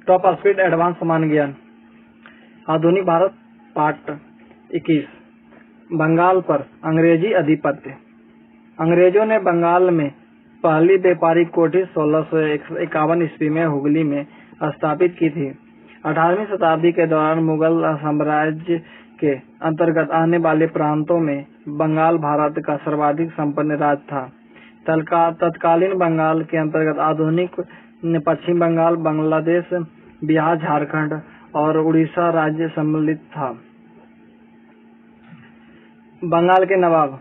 Top speed advance सामान्य ज्ञान। आधुनिक भारत पार्ट 21। बंगाल पर अंग्रेजी अधिपत्य। अंग्रेजों ने बंगाल में पहली व्यापारिक कोठी 1651 ईस्वी में हुगली में स्थापित की थी। 18वीं शताब्दी के दौरान मुगल साम्राज्य के अंतर्गत आने वाले प्रांतों में बंगाल भारत का सर्वाधिक संपन्न राज्य था। तत्कालीन बंगाल के अंतर्गत आधुनिक पश्चिम बंगाल, बांग्लादेश, बिहार, झारखंड और उड़ीसा राज्य सम्मिलित था। बंगाल के नवाब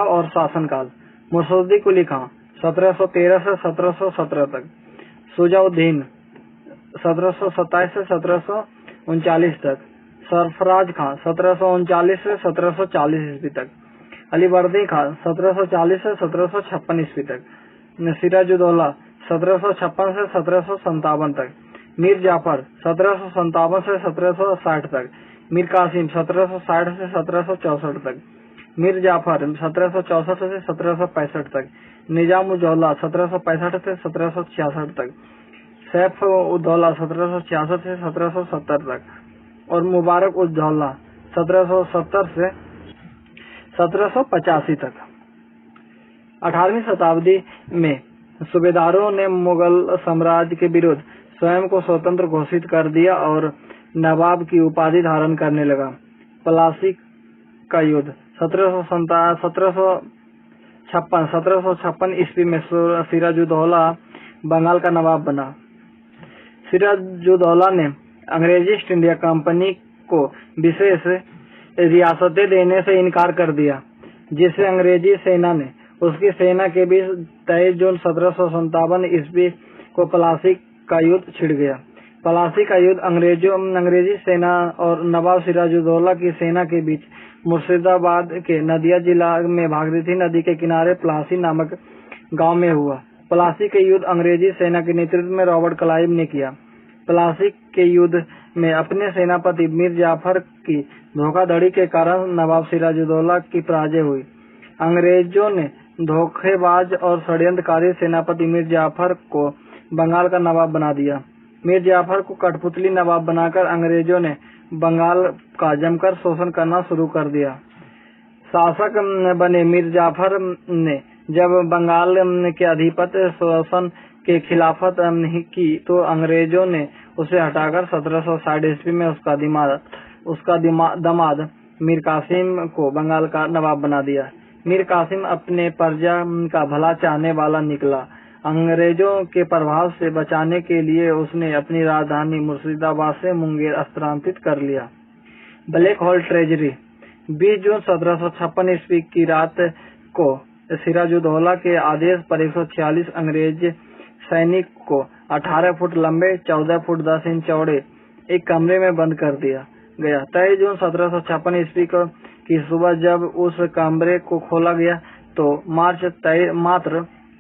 और शासनकाल। मुर्शिद कुली खां 1713 से 1717 तक, शुजाउद्दीन 1727 से 1739 तक, सरफराज खां 1739 से 1740 ईस्वी तक, अलीवर्दी खां 1740 से 1756 ईस्वी तक, सिराजुद्दौला 1756 से 1757 तक, मीर जाफर 1757 से 1760 तक, मीर कासिम 1760 से 1764 तक, मीर जाफर 1764 से 1765 तक, निजाम-उद-दौला 1765 से 1766 तक, सैफ-उद-दौला 1766 से 1770 तक और मुबारक-उद-दौला 1770 से 1785 तक। 18वीं शताब्दी में सूबेदारों ने मुगल साम्राज्य के विरुद्ध स्वयं को स्वतंत्र घोषित कर दिया और नवाब की उपाधि धारण करने लगा। प्लासी का युद्ध 1756 ईस्वी में सिराजुद्दौला बंगाल का नवाब बना। सिराजुद्दौला ने अंग्रेजी ईस्ट इंडिया कंपनी को विशेष रियासतें देने से इनकार कर दिया, जिससे अंग्रेजी सेना ने उसकी सेना के बीच 23 जून 1757 ईस्वी को प्लासी का युद्ध छिड़ गया। प्लासी का युद्ध अंग्रेजी सेना और नवाब सिराजुद्दौला की सेना के बीच मुर्शिदाबाद के नदिया जिला में भागीरथी नदी के किनारे प्लासी नामक गांव में हुआ। प्लासी के युद्ध अंग्रेजी सेना के नेतृत्व में रॉबर्ट क्लाइव ने किया। प्लासी के युद्ध में अपने सेनापति मीर जाफर की धोखाधड़ी के कारण नवाब सिराजुद्दौला की पराजय हुई। अंग्रेजों ने धोखेबाज और षड्यंत्रकारी सेनापति मीर जाफर को बंगाल का नवाब बना दिया। मीर जाफर को कठपुतली नवाब बनाकर अंग्रेजों ने बंगाल का जमकर शोषण करना शुरू कर दिया। शासक बने मीर जाफर ने जब बंगाल के अधिपत्य शोषण के खिलाफत की तो अंग्रेजों ने उसे हटाकर 1760 ईस्वी में उसका दमाद मीर कासिम को बंगाल का नवाब बना दिया। मीर कासिम अपने प्रजा का भला चाहने वाला निकला। अंग्रेजों के प्रभाव से बचाने के लिए उसने अपनी राजधानी मुर्शिदाबाद से मुंगेर स्थानांतरित कर लिया। ब्लैक होल ट्रेजरी 20 जून 1756 ईस्वी की रात को सिराजुद्दौला के आदेश पर 146 अंग्रेज सैनिक को 18 फुट लंबे 14 फुट 10 इंच चौड़े एक कमरे में बंद कर दिया गया। 23 जून 1756 ईस्वी की सुबह जब उस कमरे को खोला गया तो मात्र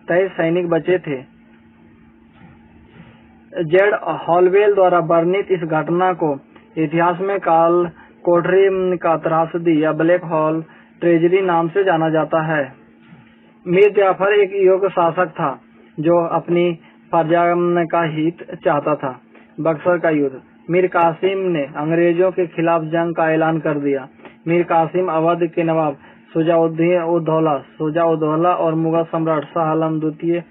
23 सैनिक बचे थे। जेड हॉलवेल द्वारा वर्णित इस घटना को इतिहास में काल कोठरी का त्रासदी या ब्लैक होल ट्रेजरी नाम से जाना जाता है। मीर जाफर एक योग्य शासक था जो अपनी प्रजा का हित चाहता था। बक्सर का युद्ध। मीर कासिम ने अंग्रेजों के खिलाफ जंग का ऐलान कर दिया। मीर कासिम अवध के नवाब शुजाउद्दौला और मुगल सम्राट शाह आलम द्वितीय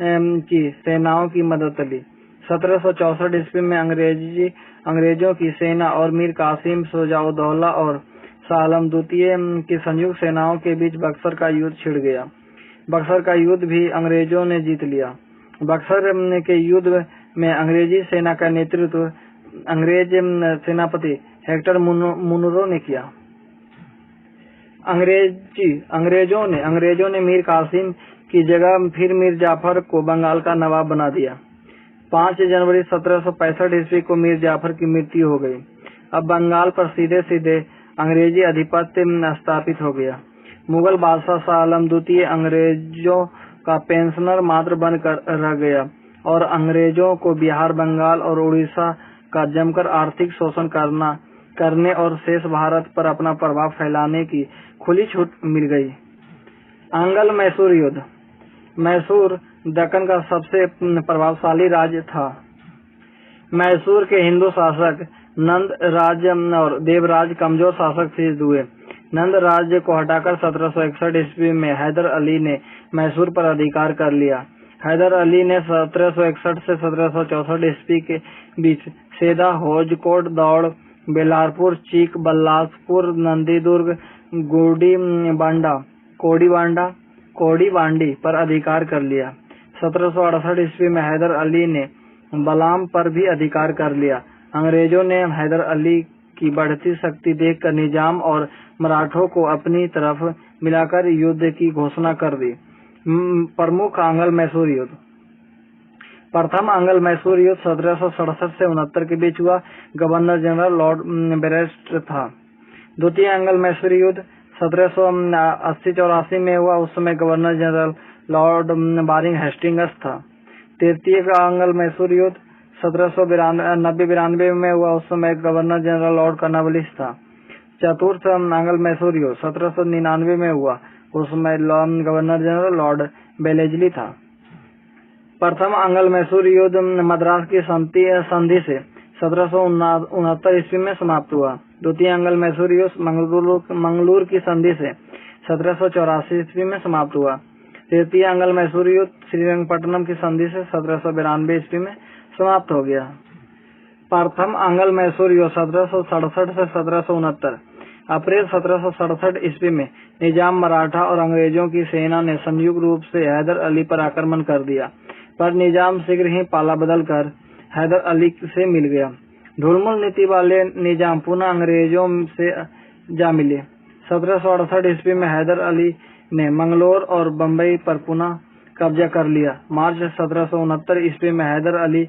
की सेनाओं की मदद ली। 1764 ईस्वी में अंग्रेजों की सेना और मीर कासिम, शुजाउद्दौला और शाह आलम द्वितीय की संयुक्त सेनाओं के बीच बक्सर का युद्ध छिड़ गया। बक्सर का युद्ध भी अंग्रेजों ने जीत लिया। बक्सर के युद्ध में अंग्रेजी सेना का नेतृत्व अंग्रेज सेनापति हेक्टर मुनरो ने किया। अंग्रेजों ने मीर कासिम की जगह फिर मीर जाफर को बंगाल का नवाब बना दिया। 5 जनवरी 1765 ईस्वी को मीर जाफर की मृत्यु हो गई। अब बंगाल पर सीधे अंग्रेजी आधिपत्य स्थापित हो गया। मुगल बादशाह शाह आलम द्वितीय अंग्रेजों का पेंशनर मात्र बनकर रह गया और अंग्रेजों को बिहार, बंगाल और उड़ीसा का जमकर आर्थिक शोषण करने और शेष भारत पर अपना प्रभाव फैलाने की खुली छूट मिल गई। अंगल मैसूर युद्ध। मैसूर दक्कन का सबसे प्रभावशाली राज्य था। मैसूर के हिंदू शासक नंद राज और देवराज कमजोर शासक सिद्ध हुए। नंद राज्य को हटाकर 1761 ईस्वी में हैदर अली ने मैसूर पर अधिकार कर लिया। हैदर अली ने 1761 से 1764 ईस्वी के बीच सेधा, होजकोट, दौड़, बेलारपुर, चीक, बल्लासपुर, नंदीदुर्ग, कोडीबांडी पर अधिकार कर लिया। 1768 ईस्वी में हैदर अली ने बलाम पर भी अधिकार कर लिया। अंग्रेजों ने हैदर अली की बढ़ती शक्ति देखकर निजाम और मराठों को अपनी तरफ मिलाकर युद्ध की घोषणा कर दी। प्रमुख आंग्ल मैसूर युद्ध। प्रथम आंग्ल मैसूर युद्ध 1767 से 69 के बीच हुआ। गवर्नर जनरल लॉर्ड बेरेस्ट था। द्वितीय आंग्ल मैसूर युद्ध 1780-84 में हुआ। उस समय गवर्नर जनरल लॉर्ड बारिंग हेस्टिंग्स था। तृतीय आंग्ल मैसूर युद्ध 1792 में हुआ। उस समय गवर्नर जनरल लॉर्ड कर्नवालिस था। चतुर्थ आंग्ल मैसूर युद्ध 1799 में हुआ। उस समय गवर्नर जनरल लॉर्ड बेलेजली था। प्रथम आंग्ल मैसूर युद्ध मद्रास की संधि से 1769 ईस्वी में समाप्त हुआ। द्वितीय आंग्ल मैसूर युद्ध मंगलूर की संधि से 1784 ईस्वी में समाप्त हुआ। तृतीय आंग्ल मैसूर युद्ध श्रीरंगपट्टनम की संधि से 1792 ईस्वी में समाप्त हो गया। प्रथम आंग्ल मैसूर युद्ध 1767 से 1769। अप्रैल 1767 ईस्वी में निजाम, मराठा और अंग्रेजों की सेना ने संयुक्त रूप से हैदर अली पर आक्रमण कर दिया, पर निजाम शीघ्र ही पाला बदल कर हैदर अली से मिल गया। ढुलमुल नीति वाले निजाम पुनः अंग्रेजों से जा मिले। 1768 ईस्वी में हैदर अली ने मंगलौर और बम्बई पर पुनः कब्जा कर लिया। मार्च 1769 ईस्वी में हैदर अली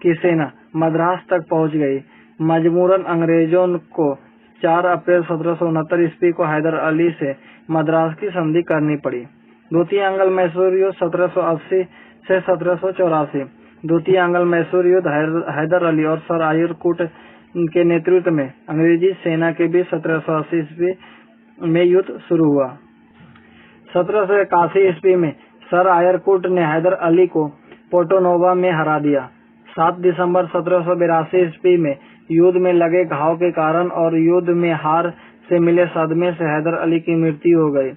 की सेना मद्रास तक पहुंच गई। मजबूरन अंग्रेजों को 4 अप्रैल 1769 ईस्वी को हैदर अली से मद्रास की संधि करनी पड़ी। द्वितीय आंग्ल मैसूर युद्ध 1780 से 1784। द्वितीय आंग्ल मैसूर युद्ध हैदर अली और सर आयर कूट के नेतृत्व में अंग्रेजी सेना के बीच 1780 ईस्वी में युद्ध शुरू हुआ। 1781 ईस्वी में सर आयर कूट ने हैदर अली को पोर्टोनोवा में हरा दिया। 7 दिसंबर 1782 ईस्वी में युद्ध में लगे घाव के कारण और युद्ध में हार से मिले सदमे से हैदर अली की मृत्यु हो गई।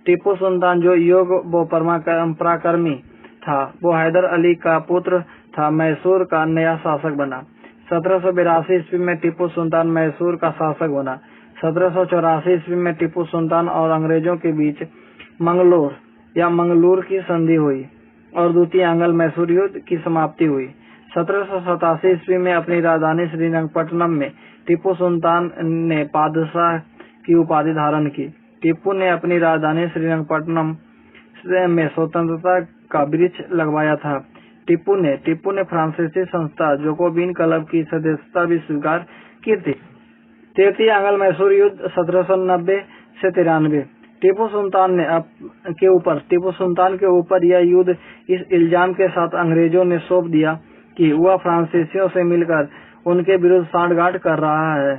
टीपू सुल्तान, जो योग्य व पराक्रमी था, वो हैदर अली का पुत्र था, मैसूर का नया शासक बना। 1782 ईस्वी में टीपू सुल्तान मैसूर का शासक बना। 1784 ईस्वी में टीपू सुल्तान और अंग्रेजों के बीच मंगलूर की संधि हुई और द्वितीय आंग्ल मैसूर युद्ध की समाप्ति हुई। 1787 ईस्वी में अपनी राजधानी श्रीरंगपट्टनम में टीपू सुल्तान ने बादशाह की उपाधि धारण की। टीपू ने अपनी राजधानी श्रीरंगपट्टनम में स्वतंत्रता का वृक्ष लगवाया था। टीपू ने फ्रांसीसी संस्था जैकोबिन क्लब की सदस्यता भी स्वीकार की थी। तृतीय आंग्ल मैसूर युद्ध 1790 से 93। टीपू सुल्तान के ऊपर यह युद्ध इस इल्जाम के साथ अंग्रेजों ने सौंप दिया कि वह फ्रांसीसियों से मिलकर उनके विरुद्ध सांठगांठ कर रहा है।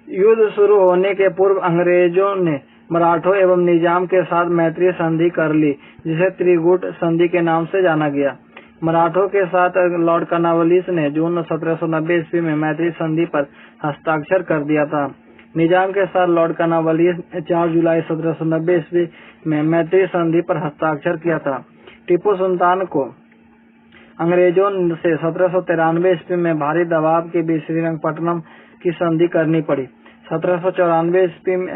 युद्ध शुरू होने के पूर्व अंग्रेजों ने मराठों एवं निजाम के साथ मैत्री संधि कर ली, जिसे त्रिगुट संधि के नाम से जाना गया। मराठों के साथ लॉर्ड कर्नवालिस ने जून 1790 ईस्वी में मैत्री संधि पर हस्ताक्षर कर दिया था। निजाम के साथ लॉर्ड कर्नवालिस ने 4 जुलाई 1790 ईस्वी में मैत्री संधि पर हस्ताक्षर किया था। टीपू सुल्तान को अंग्रेजों से 1793 ईस्वी में भारी दबाव के बीच श्रीरंगपट्टनम की संधि करनी पड़ी। 1794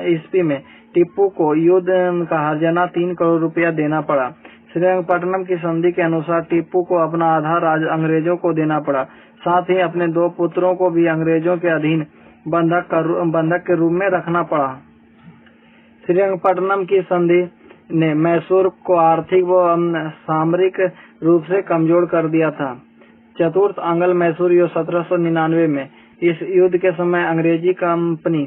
ईस्वी में टीपू को युद्ध का हर्जाना 3 करोड़ रुपया देना पड़ा। श्रीरंगपट्टनम की संधि के अनुसार टीपू को अपना आधा राज्य अंग्रेजों को देना पड़ा, साथ ही अपने 2 पुत्रों को भी अंग्रेजों के अधीन बंधक के रूप में रखना पड़ा। श्रीरंगपट्टनम की संधि ने मैसूर को आर्थिक व सामरिक रूप से कमजोर कर दिया था। चतुर्थ आंग्ल मैसूर युद्ध 1799 में। इस युद्ध के समय अंग्रेजी कंपनी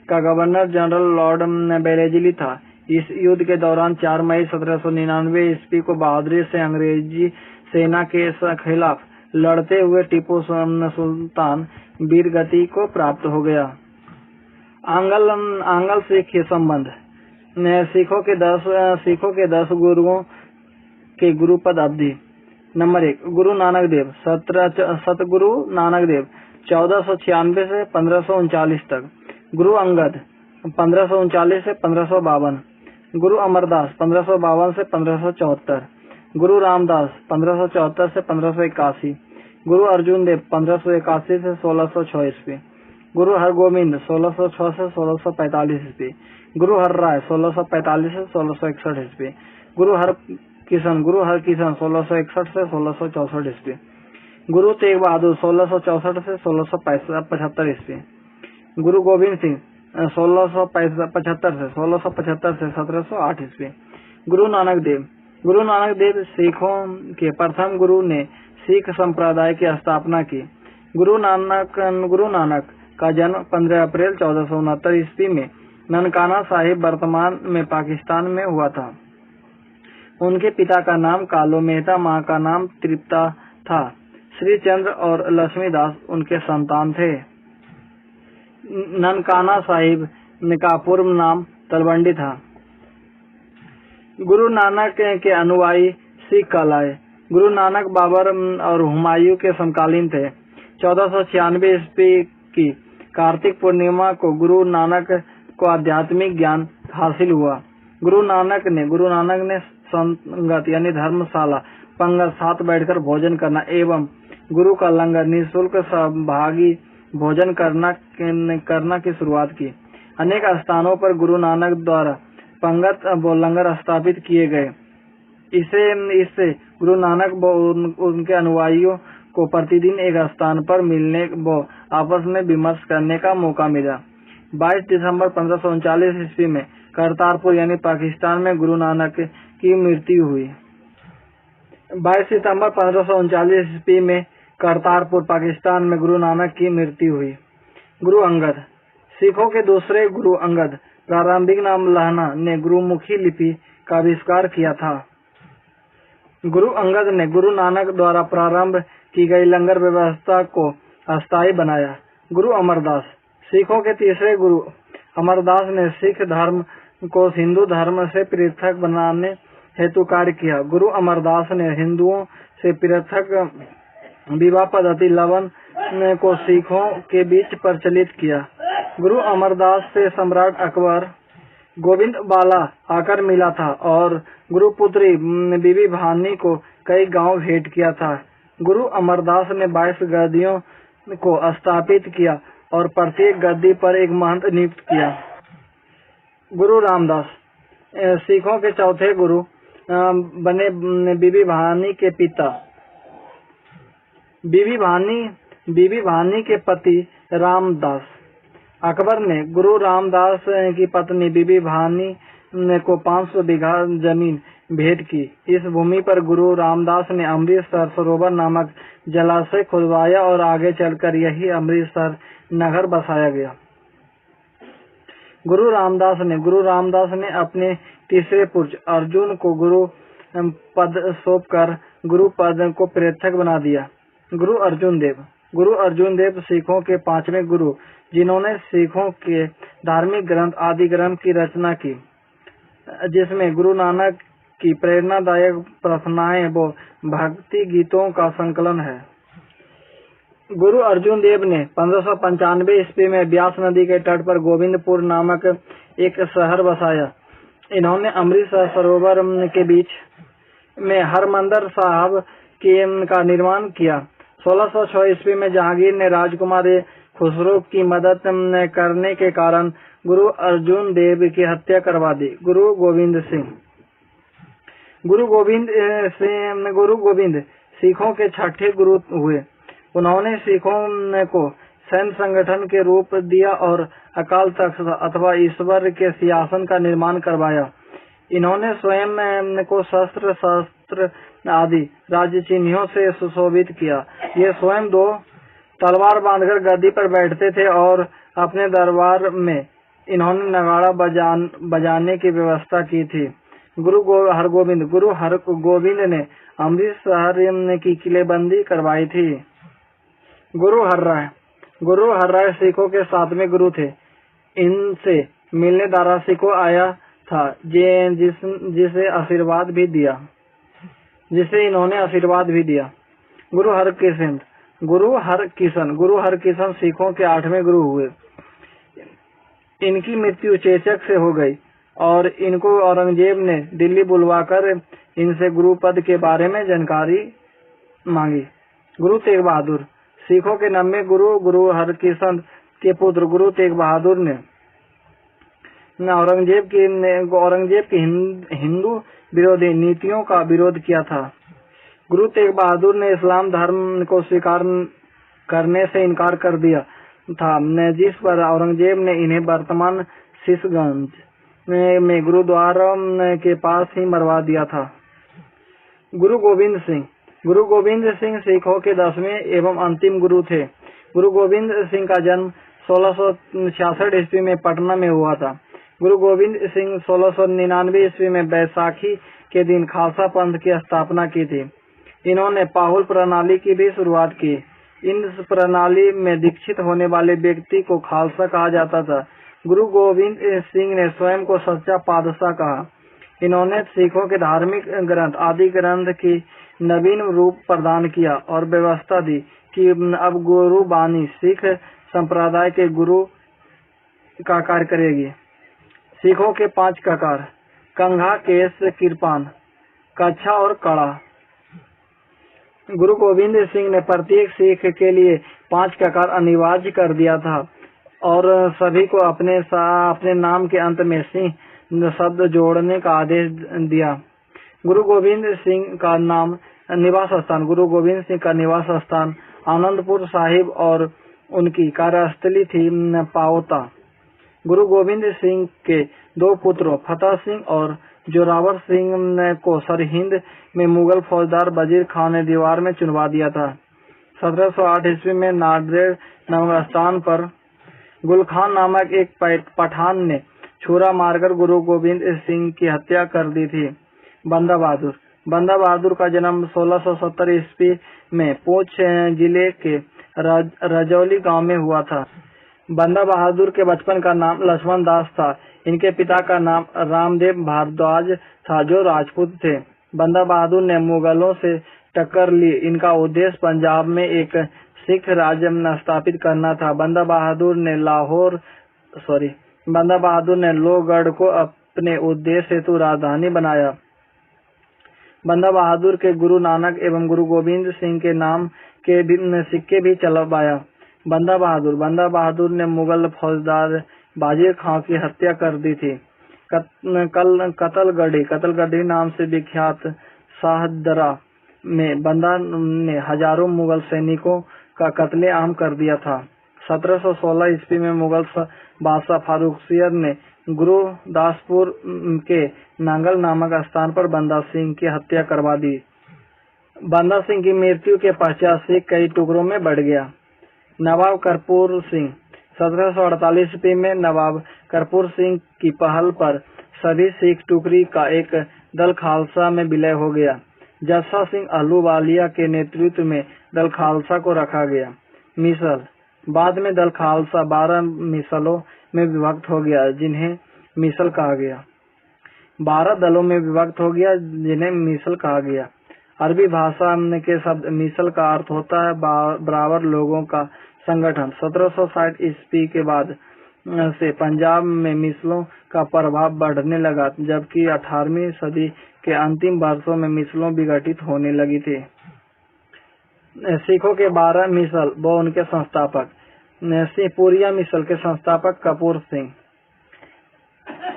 का गवर्नर जनरल लॉर्ड बेलेजली था। इस युद्ध के दौरान 4 मई 1799 ईस्वी को बहादुरी से अंग्रेजी सेना के खिलाफ लड़ते हुए टीपू सुल्तान वीरगति को प्राप्त हो गया। आंग्ल सिख संबंध। सिखों के 10 गुरुओं के गुरुपद अवधि। नंबर 1, गुरु नानक देव। सतगुरु नानक देव 1496 से 1539 तक। गुरु अंगद 1539 से 1552। गुरु अमरदास 1552 से 1574। गुरु रामदास 1574 से 1581। गुरु अर्जुन देव 1581 से 1606 ईस्वी। गुरु हरगोविंद 1606 से 1645 ईस्वी। गुरु हरराय 1645 से 1661 ईस्वी। गुरु हरकिशन 1661 से 1664 ईस्वी। गुरु तेग बहादुर 1664 से 1675 ईस्वी। गुरु गोविंद सिंह 1675 से 1708 ईस्वी। गुरु नानक देव सिखों के प्रथम गुरु ने सिख संप्रदाय की स्थापना की। गुरु नानक का जन्म 15 अप्रैल 1469 ईस्वी में ननकाना साहिब वर्तमान में पाकिस्तान में हुआ था। उनके पिता का नाम कालो मेहता, मां का नाम तृप्ता था। श्री चंद्र और लक्ष्मी दास उनके संतान थे। ननकाना साहिब का पूर्व नाम तलवंडी था। गुरु नानक के अनुयायी सिख कहलाए। गुरु नानक बाबर और हुमायूं के समकालीन थे। 1496 ईस्वी की कार्तिक पूर्णिमा को गुरु नानक को आध्यात्मिक ज्ञान हासिल हुआ। गुरु नानक ने संगत यानी धर्मशाला पंगत साथ बैठकर भोजन करना एवं गुरु का लंगर निःशुल्क सहभागी भोजन करना की शुरुआत की। अनेक स्थानों पर गुरु नानक द्वारा पंगत व लंगर स्थापित किए गए। इससे गुरु नानक व उनके अनुयायियों को प्रतिदिन एक स्थान पर मिलने व आपस में विमर्श करने का मौका मिला। 22 दिसंबर 1539 ईस्वी में करतारपुर यानी पाकिस्तान में गुरु नानक की मृत्यु हुई। 22 सितंबर 1539 ईस्वी में करतारपुर पाकिस्तान में गुरु नानक की मृत्यु हुई। गुरु अंगद सिखों के दूसरे गुरु अंगद प्रारंभिक नाम लहना ने गुरुमुखी लिपि का आविष्कार किया था। गुरु अंगद ने गुरु नानक द्वारा प्रारंभ की गई लंगर व्यवस्था को अस्थायी बनाया। गुरु अमरदास सिखों के तीसरे गुरु अमरदास ने सिख धर्म को हिंदू धर्म से पृथक बनाने हेतु कार्य किया। गुरु अमरदास ने हिंदुओं से पृथक विवाह पद्धति लवन को सिखों के बीच प्रचलित किया। गुरु अमरदास से सम्राट अकबर गोविंद बाला आकर मिला था और गुरु पुत्री बीबी भानी को कई गांव भेंट किया था। गुरु अमरदास ने 22 गद्दियों को स्थापित किया और प्रत्येक गद्दी पर एक महंत नियुक्त किया। गुरु रामदास सिखों के चौथे गुरु बने। बीबी भानी के पिता बीबी भानी के पति रामदास। अकबर ने गुरु रामदास की पत्नी बीबी भानी को 500 बीघा जमीन भेंट की। इस भूमि पर गुरु रामदास ने अमृतसर सरोवर नामक जलाशय खुदवाया और आगे चलकर यही अमृतसर नगर बसाया गया। गुरु रामदास ने अपने तीसरे पुत्र अर्जुन को गुरु पद सौंपकर गुरु पद को पृथक बना दिया। गुरु अर्जुन देव सिखों के 5वें गुरु, जिन्होंने सिखों के धार्मिक ग्रंथ आदि ग्रंथ की रचना की, जिसमें गुरु नानक की प्रेरणादायक प्रार्थनाएं व भक्ति गीतों का संकलन है। गुरु अर्जुन देव ने 1595 ईस्वी में ब्यास नदी के तट पर गोविंदपुर नामक एक शहर बसाया। इन्होंने अमृतसर सरोवर के बीच में हरमंदिर साहब का निर्माण किया। 1606 ईस्वी में जहांगीर ने राजकुमार खुसरो की मदद करने के कारण गुरु अर्जुन देव की हत्या करवा दी। गुरु गोविंद सिखों के छठे गुरु हुए। उन्होंने सिखों को सैन्य संगठन के रूप दिया और अकाल तख्त अथवा ईश्वर के सिंहासन का निर्माण करवाया। इन्होंने स्वयं को शस्त्र आदि राज्य चिन्हों से सुशोभित किया। ये स्वयं 2 तलवार बांधकर गद्दी पर बैठते थे और अपने दरबार में इन्होंने नगाड़ा बजाने की व्यवस्था की थी। गुरु हरगोविंद ने अमृतसर की किलेबंदी करवाई थी। गुरु हर्राय सिखों के 7वें गुरु थे। इनसे मिलने दारा सिखों आया था जिसे आशीर्वाद भी दिया। जिसे इन्होंने आशीर्वाद भी दिया। गुरु हरकिशन सिखों के 8वें गुरु हुए। इनकी मृत्यु चेचक से हो गई और इनको औरंगजेब ने दिल्ली बुलवाकर इनसे गुरु पद के बारे में जानकारी मांगी। गुरु तेग बहादुर सिखों के 9वें गुरु हरकिशन के पुत्र गुरु तेग बहादुर ने औरंगजेब की हिंदू विरोधी नीतियों का विरोध किया था। गुरु तेग बहादुर ने इस्लाम धर्म को स्वीकार करने से इनकार कर दिया था, जिस पर औरंगजेब ने इन्हें वर्तमान शीशगंज में गुरुद्वारा के पास ही मरवा दिया था। गुरु गोविंद सिंह सिखों के 10वें एवं अंतिम गुरु थे। गुरु गोविंद सिंह का जन्म 1666 ईस्वी में पटना में हुआ था। गुरु गोविंद सिंह 1699 ईस्वी में बैसाखी के दिन खालसा पंथ की स्थापना की थी। इन्होंने पाहुल प्रणाली की भी शुरुआत की। इन प्रणाली में दीक्षित होने वाले व्यक्ति को खालसा कहा जाता था। गुरु गोविंद सिंह ने स्वयं को सच्चा पातशाह कहा। इन्होंने सिखों के धार्मिक ग्रंथ आदि ग्रंथ की नवीन रूप प्रदान किया और व्यवस्था दी कि अब गुरु बानी सिख संप्रदाय के गुरु का कार्य करेगी। सिखों के 5 ककार कंघा, केस, किरपान, कच्छा और कड़ा। गुरु गोविंद सिंह ने प्रत्येक सिख के लिए 5 ककार अनिवार्य कर दिया था और सभी को अपने नाम के अंत में सिंह शब्द जोड़ने का आदेश दिया। गुरु गोविंद सिंह का निवास स्थान आनंदपुर साहिब और उनकी कार्यस्थली थी पाओता। गुरु गोविंद सिंह के 2 पुत्रों फतेह सिंह और जोरावर सिंह को सरहिंद में मुगल फौजदार वजीर खान ने दीवार में चुनवा दिया था। 1708 ईस्वी में नांदेड़ नामक स्थान पर गुल खान नामक एक पठान ने छुरा मारकर गुरु गोविंद सिंह की हत्या कर दी थी। बंदा बहादुर का जन्म 1670 ईस्वी में पूंछ जिले के रजौली गांव में हुआ था। बंदा बहादुर के बचपन का नाम लक्ष्मण दास था। इनके पिता का नाम रामदेव भारद्वाज था जो राजपूत थे। बंदा बहादुर ने मुगलों से टक्कर ली। इनका उद्देश्य पंजाब में एक सिख राज्य स्थापित करना था। बंदा बहादुर ने लोहगढ़ को अपने उद्देश्य हेतु राजधानी बनाया। बंदा बहादुर के गुरु नानक एवं गुरु गोविंद सिंह के नाम के सिक्के भी चलवाया। बंदा बहादुर ने मुगल फौजदार बाजीर खां की हत्या कर दी थी। कतलगढ़ी नाम से विख्यात शाहदरा में बंदा ने हजारों मुगल सैनिकों का कत्लेआम कर दिया था। 1716 ईस्वी में मुगल बादशाह फारुखसियर ने गुरुदासपुर के नांगल नामक स्थान पर बंदा सिंह की हत्या करवा दी। बंदा सिंह की मृत्यु के पश्चात सिख कई टुकड़ों में बढ़ गया। नवाब कर्पूर सिंह 1748 ईस्वी में नवाब कर्पूर सिंह की पहल पर सभी सिख टुकड़ी का एक दल खालसा में विलय हो गया। जस्सा सिंह अहलूवालिया के नेतृत्व में दल खालसा को रखा गया। मिसल बाद में दल खालसा 12 मिसलों में विभक्त हो गया जिन्हें मिसल कहा गया। 12 दलों में विभक्त हो गया जिन्हें मिसल कहा गया। अरबी भाषा के शब्द मिसल का अर्थ होता है बराबर लोगों का संगठन। 1760 ईस्वी के बाद से पंजाब में मिसलों का प्रभाव बढ़ने लगा, जबकि 18वीं सदी के अंतिम वर्षों में मिसलों विघटित होने लगी थी। सिखों के 12 मिसल व उनके संस्थापक। सिंहपुरिया मिसल के संस्थापक कपूर सिंह।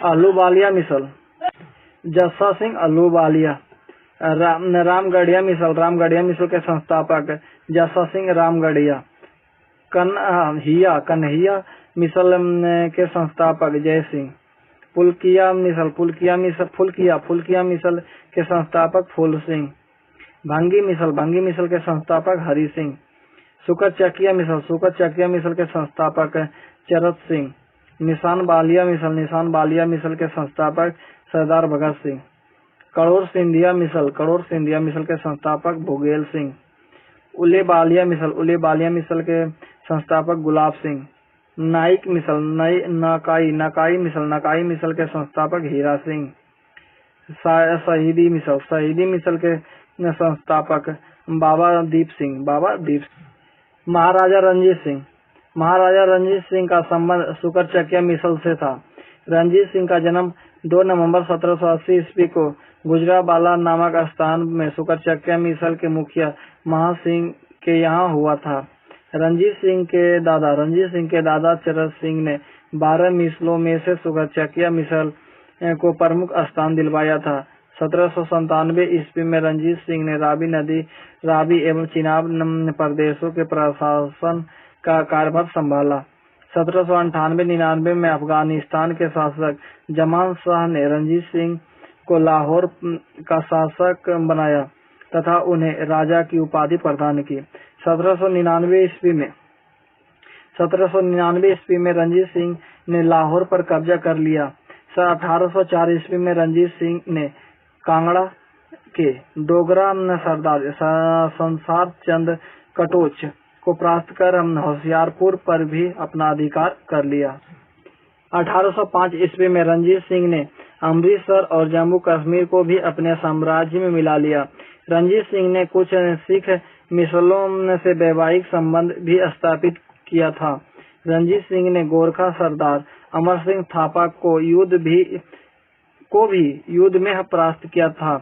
अहलूवालिया मिसल जस्सा सिंह अहलूवालिया। रामगढ़िया मिसल के संस्थापक जस्सा सिंह रामगढ़िया। कन्हैया मिसल के संस्थापक जय सिंह। फुलकिया मिसल के संस्थापक फूल सिंह। भंगी मिसल के संस्थापक हरि सिंह। सुकर चकिया मिसल के संस्थापक चरत सिंह। निशान बालिया मिसल के संस्थापक सरदार भगत सिंह। कड़ोर सिंधिया मिसल के संस्थापक भोगेल सिंह। उले बालिया मिसल के संस्थापक गुलाब सिंह। नाइक मिसल नकाई मिसल के संस्थापक हीरा सिंह। शहीदी मिसल के संस्थापक बाबा दीप सिंह। महाराजा रंजीत सिंह का संबंध सुकरचकिया मिसल से था। रंजीत सिंह का जन्म 2 नवंबर 1780 ईस्वी को गुजराबाला नामक स्थान में सुकरचकिया मिसल के मुखिया महासिंह के यहाँ हुआ था। रंजीत सिंह के दादा चरत सिंह ने 12 मिसलों में से सुकरचकिया मिसल को प्रमुख स्थान दिलवाया था। 1797 ईस्वी में रंजीत सिंह ने रावी एवं चिनाब प्रदेशों के प्रशासन का कार्यभार संभाला। 1798-99 में अफगानिस्तान के शासक जमान शाह ने रंजीत सिंह को लाहौर का शासक बनाया तथा उन्हें राजा की उपाधि प्रदान की। 1799 ईस्वी में रंजीत सिंह ने लाहौर पर कब्जा कर लिया। 1804 ईस्वी में रंजीत सिंह ने कांगड़ा के डोगरा सरदार संसार चंद कटोच को परास्त कर होशियारपुर पर भी अपना अधिकार कर लिया। 1805 ईस्वी में रंजीत सिंह ने अमृतसर और जम्मू कश्मीर को भी अपने साम्राज्य में मिला लिया। रंजीत सिंह ने कुछ सिख मिसलों से वैवाहिक संबंध भी स्थापित किया था। रंजीत सिंह ने गोरखा सरदार अमर सिंह थापा को भी युद्ध में परास्त किया था।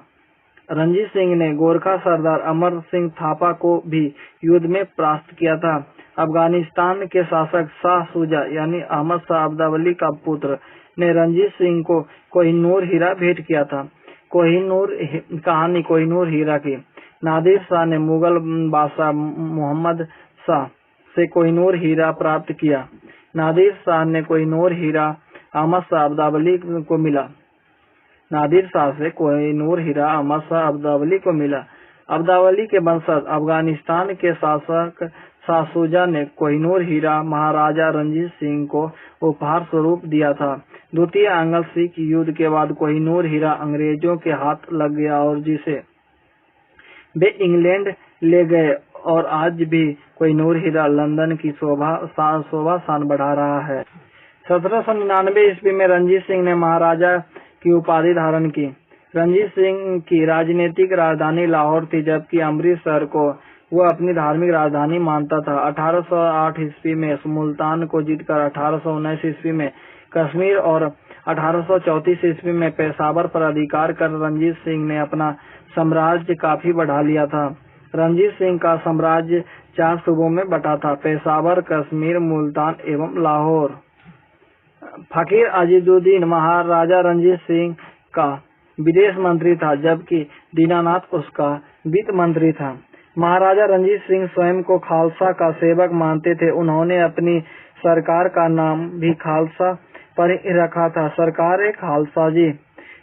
रंजीत सिंह ने गोरखा सरदार अमर सिंह थापा को भी युद्ध में परास्त किया था। अफगानिस्तान के शासक शाह शुजा यानी अहमद शाह अब्दावली का पुत्र ने रंजीत सिंह को कोहिनूर हीरा भेंट किया था। कोहिनूर हीरा की नादिर शाह ने मुगल बादशाह मोहम्मद शाह से कोहिनूर हीरा प्राप्त किया। नादिर शाह ने कोहिनूर हीरा अहमद शाह अब्दावली को मिला। अब्दावली के वंशज अफगानिस्तान के शासक शाह शुजा ने कोहिनूर हीरा महाराजा रंजीत सिंह को उपहार स्वरूप दिया था। द्वितीय एंग्लो सिख युद्ध के बाद कोहिनूर हीरा अंग्रेजों के हाथ लग गया और जिसे वे इंग्लैंड ले गए और आज भी कोहिनूर हीरा लंदन की शोभा शान बढ़ा रहा है। 1799 ईस्वी में रंजीत सिंह ने महाराजा की उपाधि धारण की। रंजीत सिंह की राजनीतिक राजधानी लाहौर थी, जबकि अमृतसर को वह अपनी धार्मिक राजधानी मानता था। 1808 ईस्वी में मुल्तान को जीतकर 1819 ईस्वी में कश्मीर और 1834 ईस्वी में पेशावर पर अधिकार कर रंजीत सिंह ने अपना साम्राज्य काफी बढ़ा लिया था। रंजीत सिंह का साम्राज्य 4 सूबों में बटा था: पेशावर, कश्मीर, मुल्तान एवं लाहौर। फकीर अजीजुद्दीन महाराजा रंजीत सिंह का विदेश मंत्री था, जबकि दीनानाथ उसका वित्त मंत्री था। महाराजा रंजीत सिंह स्वयं को खालसा का सेवक मानते थे। उन्होंने अपनी सरकार का नाम भी खालसा पर ही रखा था, सरकार खालसा जी।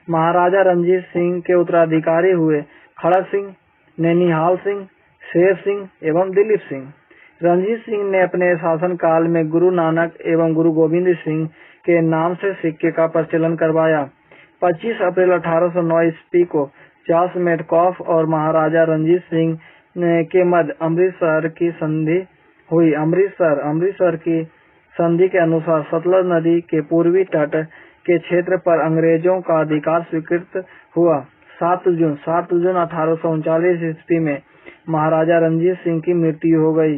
महाराजा रंजीत सिंह के उत्तराधिकारी हुए खड़क सिंह, नैनिहाल सिंह, शेर सिंह एवं दिलीप सिंह। रंजीत सिंह ने अपने शासनकाल में गुरु नानक एवं गुरु गोविंद सिंह के नाम से सिक्के का प्रचलन करवाया। 25 अप्रैल 1809 ईस्वी को चार्ल्स मेडकॉफ और महाराजा रंजीत सिंह के मध्य अमृतसर की संधि हुई। अमृतसर की संधि के अनुसार सतलज नदी के पूर्वी तट के क्षेत्र पर अंग्रेजों का अधिकार स्वीकृत हुआ। 7 जून 1839 ईस्वी में महाराजा रंजीत सिंह की मृत्यु हो गई।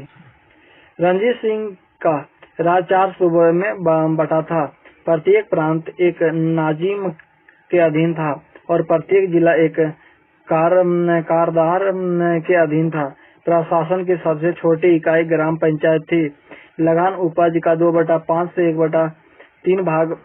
रंजीत सिंह का राज 4 सूबों में बटा था। प्रत्येक प्रांत एक नाजिम के अधीन था और प्रत्येक जिला एक कारदार के अधीन था। प्रशासन की सबसे छोटी इकाई ग्राम पंचायत थी। लगान उपज का 2/5 से 1/3 भाग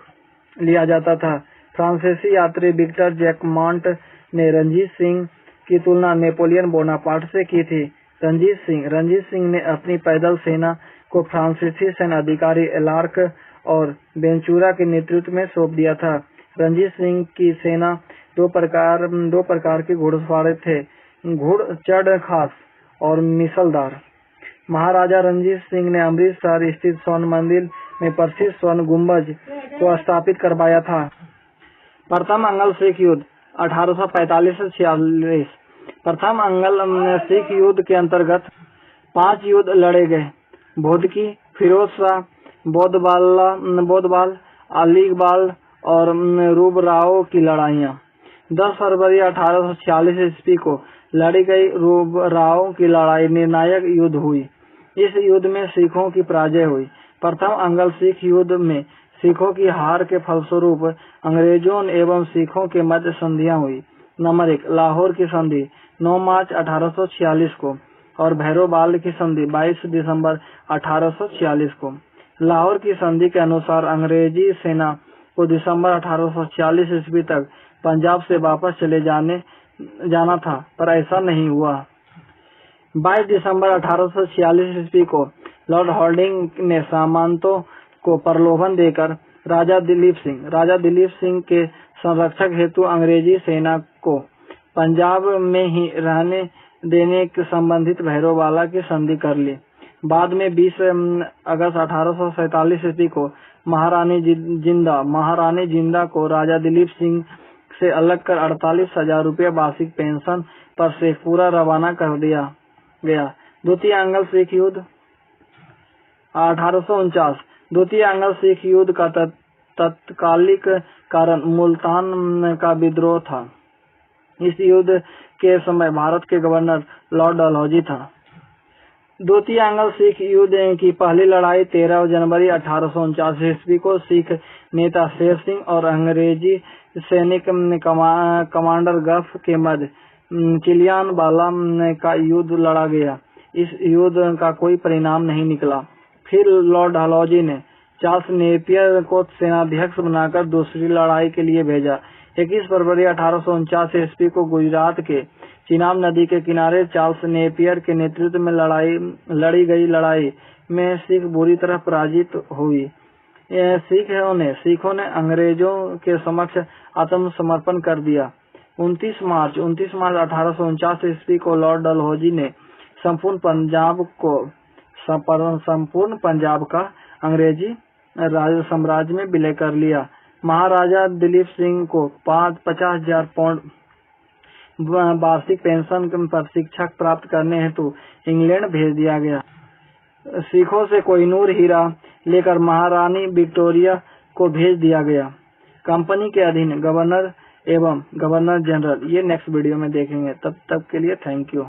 लिया जाता था। फ्रांसीसी यात्री विक्टर जैकमॉन्ट ने रंजीत सिंह की तुलना नेपोलियन बोनापार्ट से की थी। रंजीत सिंह ने अपनी पैदल सेना को फ्रांसीसी सेना अधिकारी एलार्क और बेंचूरा के नेतृत्व में सौंप दिया था। रंजीत सिंह की सेना दो प्रकार के घुड़सवार थे: घुड़चढ़ खास और मिसलदार। महाराजा रंजीत सिंह ने अमृतसर स्थित स्वर्ण मंदिर में प्रसिद्ध स्वर्ण गुंबज को स्थापित करवाया था। प्रथम अंग्ल सिख युद्ध 1845 से 46। प्रथम अंग्ल सिख युद्ध के अंतर्गत 5 युद्ध लड़े गए: भोदकी, फिरोज शाह, बोदबाल, अलीगबाल और रूबराव की लड़ाइयाँ। 10 फरवरी 1846 ईस्वी को लड़ी गई राव की लड़ाई निर्णायक युद्ध हुई। इस युद्ध में सिखों की पराजय हुई। प्रथम अंग्ल सिख युद्ध में सिखों की हार के फलस्वरूप अंग्रेजों एवं सिखों के मध्य संधियां हुई। नंबर 1, लाहौर की संधि 9 मार्च 1846 को और भैरोबाल की संधि 22 दिसंबर 1846 को। लाहौर की संधि के अनुसार अंग्रेजी सेना को दिसंबर 1846 ईस्वी तक पंजाब से वापस चले जाना था, पर ऐसा नहीं हुआ। 22 दिसंबर 1846 ईस्वी को लॉर्ड हॉर्डिंग ने सामंतों को प्रलोभन देकर राजा दिलीप सिंह के संरक्षक हेतु अंग्रेजी सेना को पंजाब में ही रहने देने के संबंधित भैरोवाला की संधि कर ली। बाद में 20 अगस्त 1847 ईस्वी को महारानी जिंदा को राजा दिलीप सिंह से अलग कर 48,000 रुपये वार्षिक पेंशन पर शेखपुरा रवाना कर दिया गया। द्वितीय अंग्ल सिख युद्ध 1849। द्वितीय अंग्ल सिख युद्ध का तत्कालिक कारण मुल्तान का विद्रोह था। इस युद्ध के समय भारत के गवर्नर लॉर्ड डलहौजी था। द्वितीय अंग्ल सिख युद्ध की पहली लड़ाई 13 जनवरी 1849 ईस्वी को सिख नेता शेर सिंह और अंग्रेजी सैनिक कमांडर गफ के मध्य चिलियानवाला का युद्ध लड़ा गया। इस युद्ध का कोई परिणाम नहीं निकला। फिर लॉर्ड डलहौजी ने चार्ल्स नेपियर को सेनाध्यक्ष बनाकर दूसरी लड़ाई के लिए भेजा। 21 फरवरी 1849 ईस्वी को गुजरात के चिनाब नदी के किनारे चार्ल्स नेपियर के नेतृत्व में लड़ी गई लड़ाई में सिख बुरी तरह पराजित हुई। सिखों ने अंग्रेजों के समक्ष आत्मसमर्पण कर दिया। 29 मार्च 1849 ईस्वी को लॉर्ड डलहौजी ने संपूर्ण पंजाब का अंग्रेजी साम्राज्य में विलय कर लिया। महाराजा दिलीप सिंह को 50,000 पाउंड वार्षिक पेंशन पर शिक्षा प्राप्त करने हेतु इंग्लैंड भेज दिया गया। सिखों से कोहिनूर हीरा लेकर महारानी विक्टोरिया को भेज दिया गया। कंपनी के अधीन गवर्नर एवं गवर्नर जनरल, ये नेक्स्ट वीडियो में देखेंगे। तब तक के लिए थैंक यू।